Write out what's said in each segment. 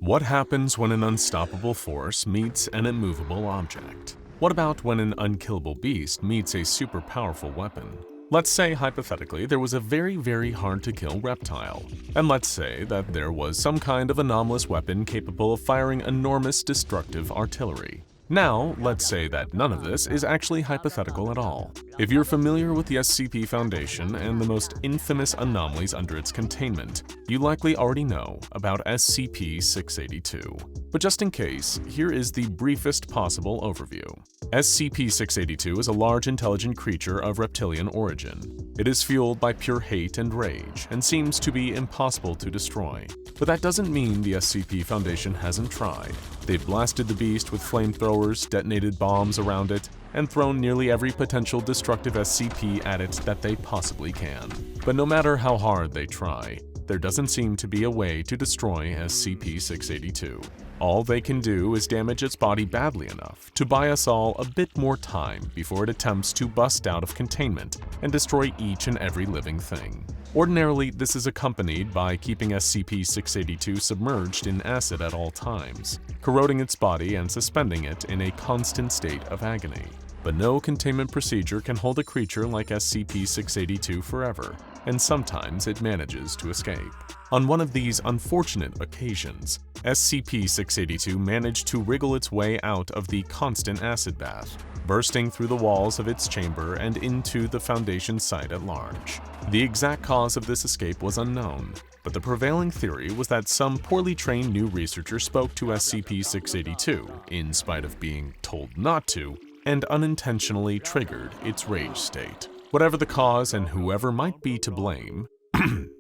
What happens when an unstoppable force meets an immovable object? What about when an unkillable beast meets a super powerful weapon? Let's say, hypothetically, there was a very hard-to-kill reptile. And let's say that there was some kind of anomalous weapon capable of firing enormous destructive artillery. Now, let's say that none of this is actually hypothetical at all. If you're familiar with the SCP Foundation and the most infamous anomalies under its containment, you likely already know about SCP-682. But just in case, here is the briefest possible overview. SCP-682 is a large intelligent creature of reptilian origin. It is fueled by pure hate and rage, and seems to be impossible to destroy. But that doesn't mean the SCP Foundation hasn't tried. They've blasted the beast with flamethrowers, detonated bombs around it, and thrown nearly every potential destructive SCP at it that they possibly can. But no matter how hard they try, there doesn't seem to be a way to destroy SCP-682. All they can do is damage its body badly enough to buy us all a bit more time before it attempts to bust out of containment and destroy each and every living thing. Ordinarily, this is accompanied by keeping SCP-682 submerged in acid at all times, corroding its body and suspending it in a constant state of agony. But no containment procedure can hold a creature like SCP-682 forever, and sometimes it manages to escape. On one of these unfortunate occasions, SCP-682 managed to wriggle its way out of the constant acid bath, bursting through the walls of its chamber and into the Foundation site at large. The exact cause of this escape was unknown, but the prevailing theory was that some poorly trained new researcher spoke to SCP-682, in spite of being told not to, and unintentionally triggered its rage state. Whatever the cause and whoever might be to blame,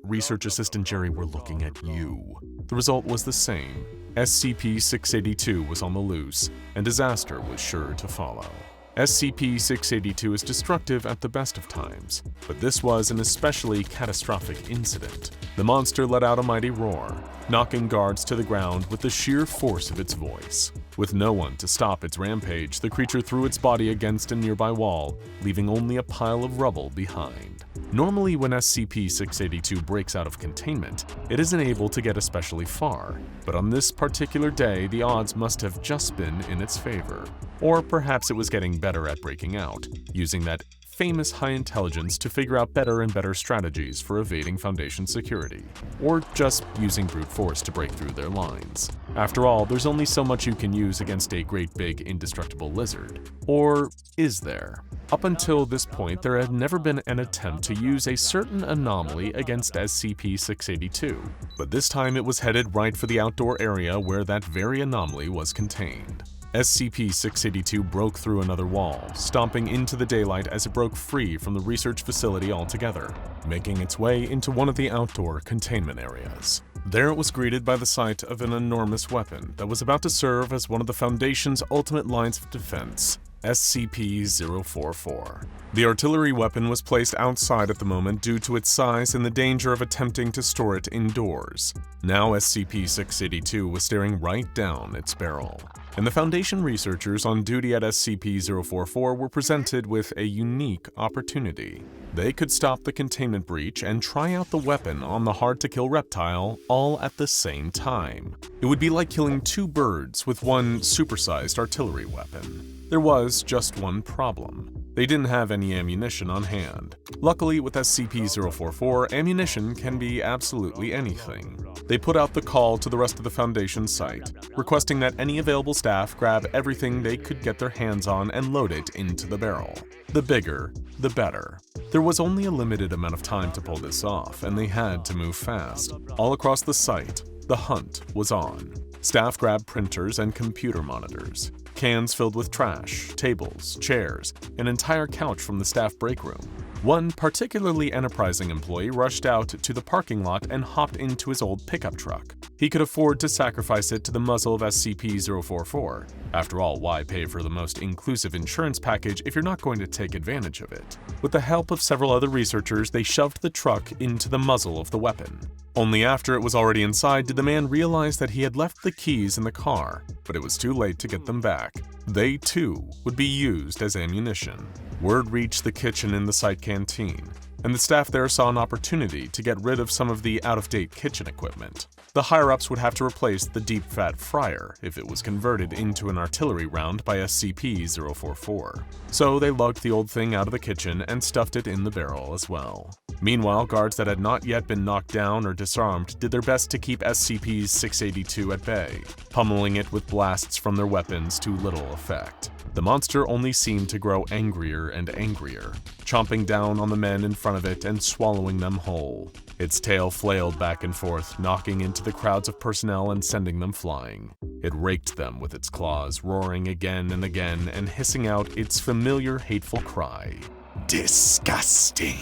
Research Assistant Jerry, we're looking at you. The result was the same. SCP-682 was on the loose, and disaster was sure to follow. SCP-682 is destructive at the best of times, but this was an especially catastrophic incident. The monster let out a mighty roar, knocking guards to the ground with the sheer force of its voice. With no one to stop its rampage, the creature threw its body against a nearby wall, leaving only a pile of rubble behind. Normally, when SCP-682 breaks out of containment, it isn't able to get especially far, but on this particular day, the odds must have just been in its favor. Or perhaps it was getting better at breaking out, using that famous high intelligence to figure out better and better strategies for evading Foundation security, or just using brute force to break through their lines. After all, there's only so much you can use against a great big indestructible lizard. Or is there? Up until this point, there had never been an attempt to use a certain anomaly against SCP-682, but this time it was headed right for the outdoor area where that very anomaly was contained. SCP-682 broke through another wall, stomping into the daylight as it broke free from the research facility altogether, making its way into one of the outdoor containment areas. There it was greeted by the sight of an enormous weapon that was about to serve as one of the Foundation's ultimate lines of defense, SCP-044. The artillery weapon was placed outside at the moment due to its size and the danger of attempting to store it indoors. Now SCP-682 was staring right down its barrel, and the Foundation researchers on duty at SCP-044 were presented with a unique opportunity. They could stop the containment breach and try out the weapon on the hard-to-kill reptile all at the same time. It would be like killing two birds with one supersized artillery weapon. There was just one problem. They didn't have any ammunition on hand. Luckily, with SCP-044, ammunition can be absolutely anything. They put out the call to the rest of the Foundation site, requesting that any available staff grab everything they could get their hands on and load it into the barrel. The bigger, the better. There was only a limited amount of time to pull this off, and they had to move fast. All across the site, the hunt was on. Staff grabbed printers and computer monitors, cans filled with trash, tables, chairs, an entire couch from the staff break room. One particularly enterprising employee rushed out to the parking lot and hopped into his old pickup truck. He could afford to sacrifice it to the muzzle of SCP-044. After all, why pay for the most inclusive insurance package if you're not going to take advantage of it? With the help of several other researchers, they shoved the truck into the muzzle of the weapon. Only after it was already inside did the man realize that he had left the keys in the car, but it was too late to get them back. They, too, would be used as ammunition. Word reached the kitchen in the site canteen, and the staff there saw an opportunity to get rid of some of the out-of-date kitchen equipment. The higher-ups would have to replace the deep-fat fryer if it was converted into an artillery round by SCP-044. So they lugged the old thing out of the kitchen and stuffed it in the barrel as well. Meanwhile, guards that had not yet been knocked down or disarmed did their best to keep SCP-682 at bay, pummeling it with blasts from their weapons to little effect. The monster only seemed to grow angrier and angrier, chomping down on the men in front of it and swallowing them whole. Its tail flailed back and forth, knocking into the crowds of personnel and sending them flying. It raked them with its claws, roaring again and again and hissing out its familiar hateful cry, "Disgusting!"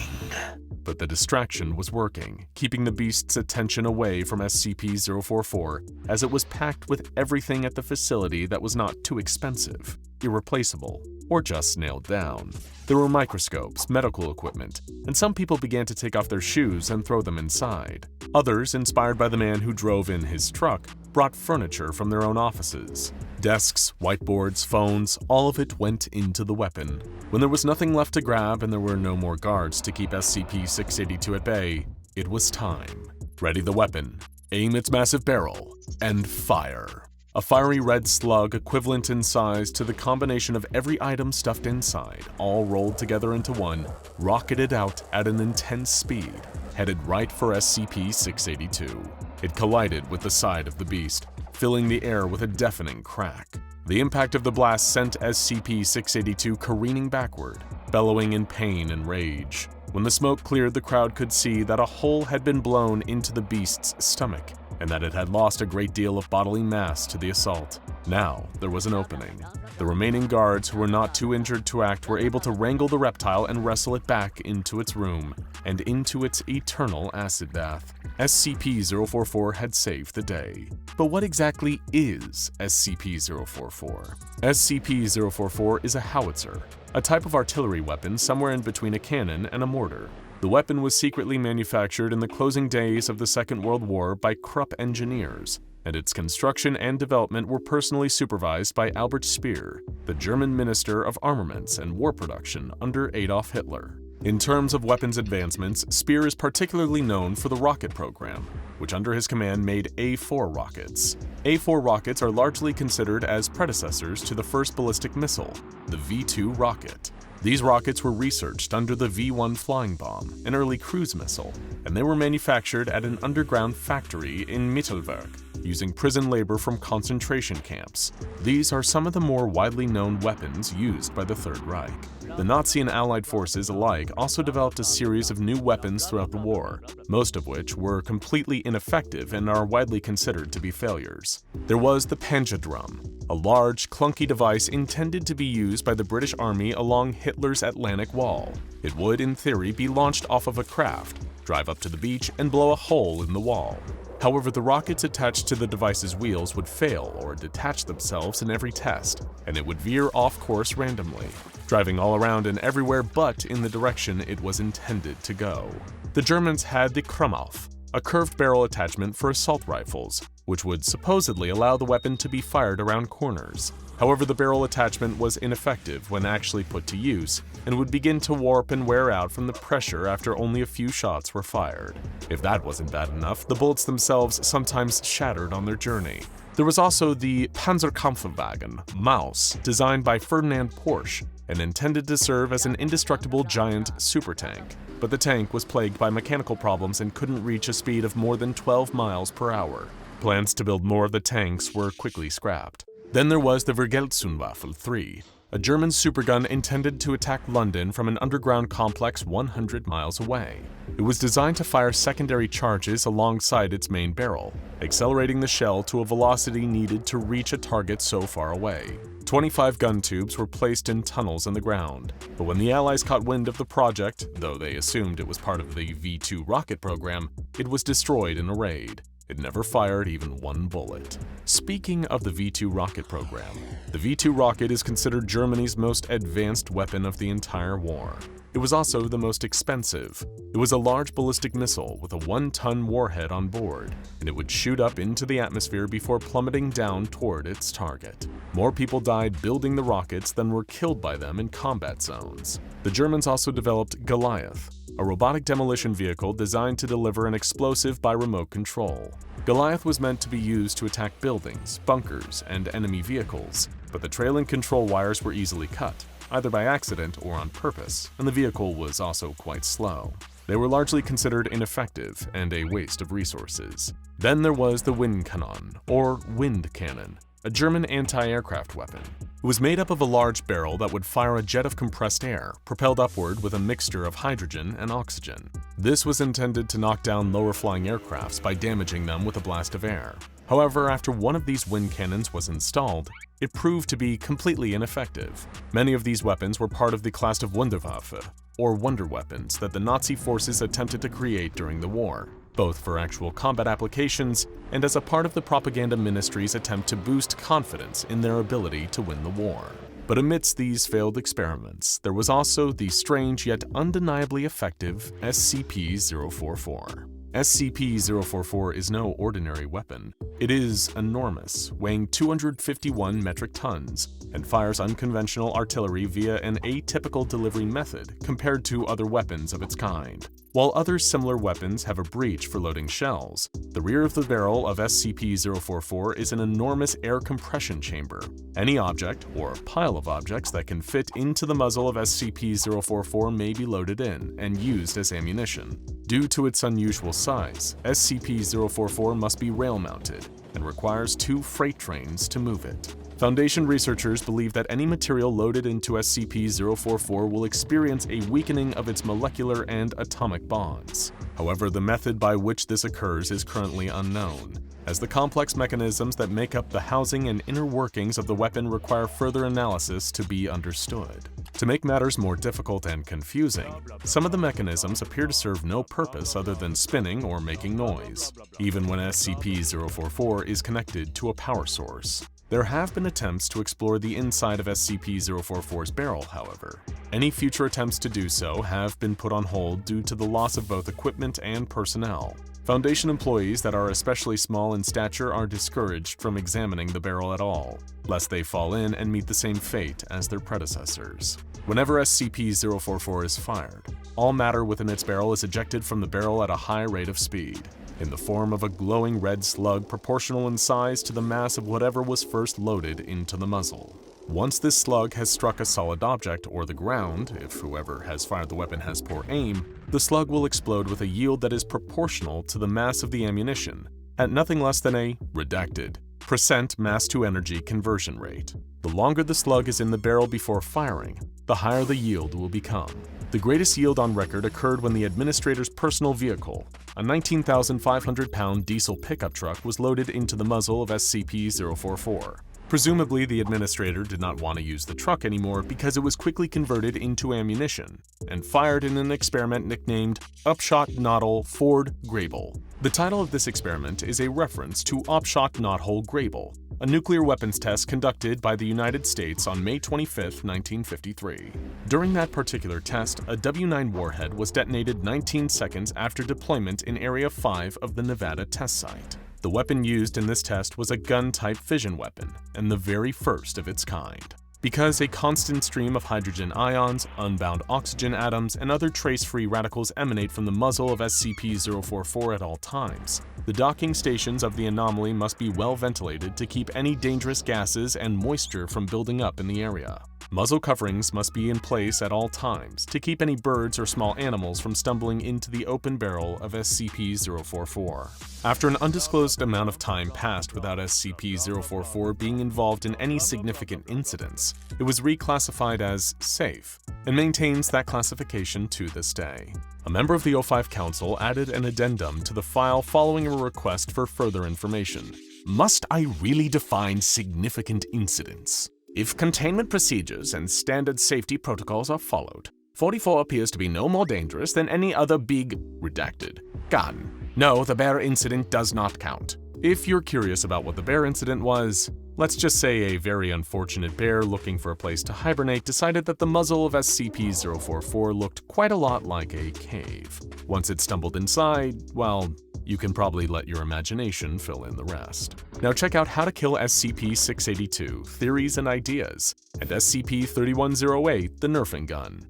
But the distraction was working, keeping the beast's attention away from SCP-044, as it was packed with everything at the facility that was not too expensive, irreplaceable, or just nailed down. There were microscopes, medical equipment, and some people began to take off their shoes and throw them inside. Others, inspired by the man who drove in his truck, brought furniture from their own offices. Desks, whiteboards, phones, all of it went into the weapon. When there was nothing left to grab and there were no more guards to keep SCP-682 at bay, it was time. Ready the weapon, aim its massive barrel, and fire. A fiery red slug equivalent in size to the combination of every item stuffed inside, all rolled together into one, rocketed out at an intense speed, headed right for SCP-682. It collided with the side of the beast, filling the air with a deafening crack. The impact of the blast sent SCP-682 careening backward, bellowing in pain and rage. When the smoke cleared, the crowd could see that a hole had been blown into the beast's stomach, and that it had lost a great deal of bodily mass to the assault. Now, there was an opening. The remaining guards who were not too injured to act were able to wrangle the reptile and wrestle it back into its room, and into its eternal acid bath. SCP-044 had saved the day. But what exactly is SCP-044? SCP-044 is a howitzer, a type of artillery weapon somewhere in between a cannon and a mortar. The weapon was secretly manufactured in the closing days of the Second World War by Krupp engineers, and its construction and development were personally supervised by Albert Speer, the German Minister of Armaments and War Production under Adolf Hitler. In terms of weapons advancements, Speer is particularly known for the rocket program, which under his command made A-4 rockets. A-4 rockets are largely considered as predecessors to the first ballistic missile, the V-2 rocket. These rockets were researched under the V-1 flying bomb, an early cruise missile, and they were manufactured at an underground factory in Mittelwerk, using prison labor from concentration camps. These are some of the more widely known weapons used by the Third Reich. The Nazi and Allied forces alike also developed a series of new weapons throughout the war, most of which were completely ineffective and are widely considered to be failures. There was the Panzerdrum, a large, clunky device intended to be used by the British Army along Hitler's Atlantic Wall. It would, in theory, be launched off of a craft, drive up to the beach, and blow a hole in the wall. However, the rockets attached to the device's wheels would fail or detach themselves in every test, and it would veer off course randomly, driving all around and everywhere but in the direction it was intended to go. The Germans had the Krummauf, a curved barrel attachment for assault rifles, which would supposedly allow the weapon to be fired around corners. However, the barrel attachment was ineffective when actually put to use, and would begin to warp and wear out from the pressure after only a few shots were fired. If that wasn't bad enough, the bullets themselves sometimes shattered on their journey. There was also the Panzerkampfwagen, Maus, designed by Ferdinand Porsche, and intended to serve as an indestructible giant super tank. But the tank was plagued by mechanical problems and couldn't reach a speed of more than 12 miles per hour. Plans to build more of the tanks were quickly scrapped. Then there was the Vergeltungswaffe 3, a German supergun intended to attack London from an underground complex 100 miles away. It was designed to fire secondary charges alongside its main barrel, accelerating the shell to a velocity needed to reach a target so far away. 25 gun tubes were placed in tunnels in the ground, but when the Allies caught wind of the project, though they assumed it was part of the V-2 rocket program, it was destroyed in a raid. It never fired even one bullet. Speaking of the V-2 rocket program, the V-2 rocket is considered Germany's most advanced weapon of the entire war. It was also the most expensive. It was a large ballistic missile with a 1-ton warhead on board, and it would shoot up into the atmosphere before plummeting down toward its target. More people died building the rockets than were killed by them in combat zones. The Germans also developed Goliath, a robotic demolition vehicle designed to deliver an explosive by remote control. Goliath was meant to be used to attack buildings, bunkers, and enemy vehicles, but the trailing control wires were easily cut, either by accident or on purpose, and the vehicle was also quite slow. They were largely considered ineffective and a waste of resources. Then there was the Windkanone, or wind cannon, a German anti-aircraft weapon. It was made up of a large barrel that would fire a jet of compressed air, propelled upward with a mixture of hydrogen and oxygen. This was intended to knock down lower-flying aircrafts by damaging them with a blast of air. However, after one of these wind cannons was installed, it proved to be completely ineffective. Many of these weapons were part of the class of Wunderwaffe, or wonder weapons, that the Nazi forces attempted to create during the war, both for actual combat applications and as a part of the propaganda ministry's attempt to boost confidence in their ability to win the war. But amidst these failed experiments, there was also the strange yet undeniably effective SCP-044. SCP-044 is no ordinary weapon. It is enormous, weighing 251 metric tons, and fires unconventional artillery via an atypical delivery method compared to other weapons of its kind. While other similar weapons have a breech for loading shells, the rear of the barrel of SCP-044 is an enormous air compression chamber. Any object, or pile of objects that can fit into the muzzle of SCP-044 may be loaded in and used as ammunition. Due to its unusual size, SCP-044 must be rail-mounted and requires 2 freight trains to move it. Foundation researchers believe that any material loaded into SCP-044 will experience a weakening of its molecular and atomic bonds. However, the method by which this occurs is currently unknown, as the complex mechanisms that make up the housing and inner workings of the weapon require further analysis to be understood. To make matters more difficult and confusing, some of the mechanisms appear to serve no purpose other than spinning or making noise, even when SCP-044 is connected to a power source. There have been attempts to explore the inside of SCP-044's barrel, however. Any future attempts to do so have been put on hold due to the loss of both equipment and personnel. Foundation employees that are especially small in stature are discouraged from examining the barrel at all, lest they fall in and meet the same fate as their predecessors. Whenever SCP-044 is fired, all matter within its barrel is ejected from the barrel at a high rate of speed, in the form of a glowing red slug proportional in size to the mass of whatever was first loaded into the muzzle. Once this slug has struck a solid object or the ground, if whoever has fired the weapon has poor aim, the slug will explode with a yield that is proportional to the mass of the ammunition, at nothing less than a redacted percent mass-to-energy conversion rate. The longer the slug is in the barrel before firing, the higher the yield will become. The greatest yield on record occurred when the administrator's personal vehicle, a 19,500-pound diesel pickup truck, was loaded into the muzzle of SCP-044. Presumably, the administrator did not want to use the truck anymore because it was quickly converted into ammunition and fired in an experiment nicknamed Upshot Knothole Ford Grable. The title of this experiment is a reference to Upshot Knothole Grable, a nuclear weapons test conducted by the United States on May 25, 1953. During that particular test, a W-9 warhead was detonated 19 seconds after deployment in Area 5 of the Nevada test site. The weapon used in this test was a gun-type fission weapon, and the very first of its kind. Because a constant stream of hydrogen ions, unbound oxygen atoms, and other trace-free radicals emanate from the muzzle of SCP-044 at all times, the docking stations of the anomaly must be well ventilated to keep any dangerous gases and moisture from building up in the area. Muzzle coverings must be in place at all times to keep any birds or small animals from stumbling into the open barrel of SCP-044. After an undisclosed amount of time passed without SCP-044 being involved in any significant incidents, it was reclassified as safe and maintains that classification to this day. A member of the O5 Council added an addendum to the file following a request for further information. Must I really define significant incidents? If containment procedures and standard safety protocols are followed, 44 appears to be no more dangerous than any other big, redacted, gun. No, the bear incident does not count. If you're curious about what the bear incident was, let's just say a very unfortunate bear looking for a place to hibernate decided that the muzzle of SCP-044 looked quite a lot like a cave. Once it stumbled inside, well, you can probably let your imagination fill in the rest. Now check out How to Kill SCP-682, Theories and Ideas, and SCP-3108, the Nerfing Gun.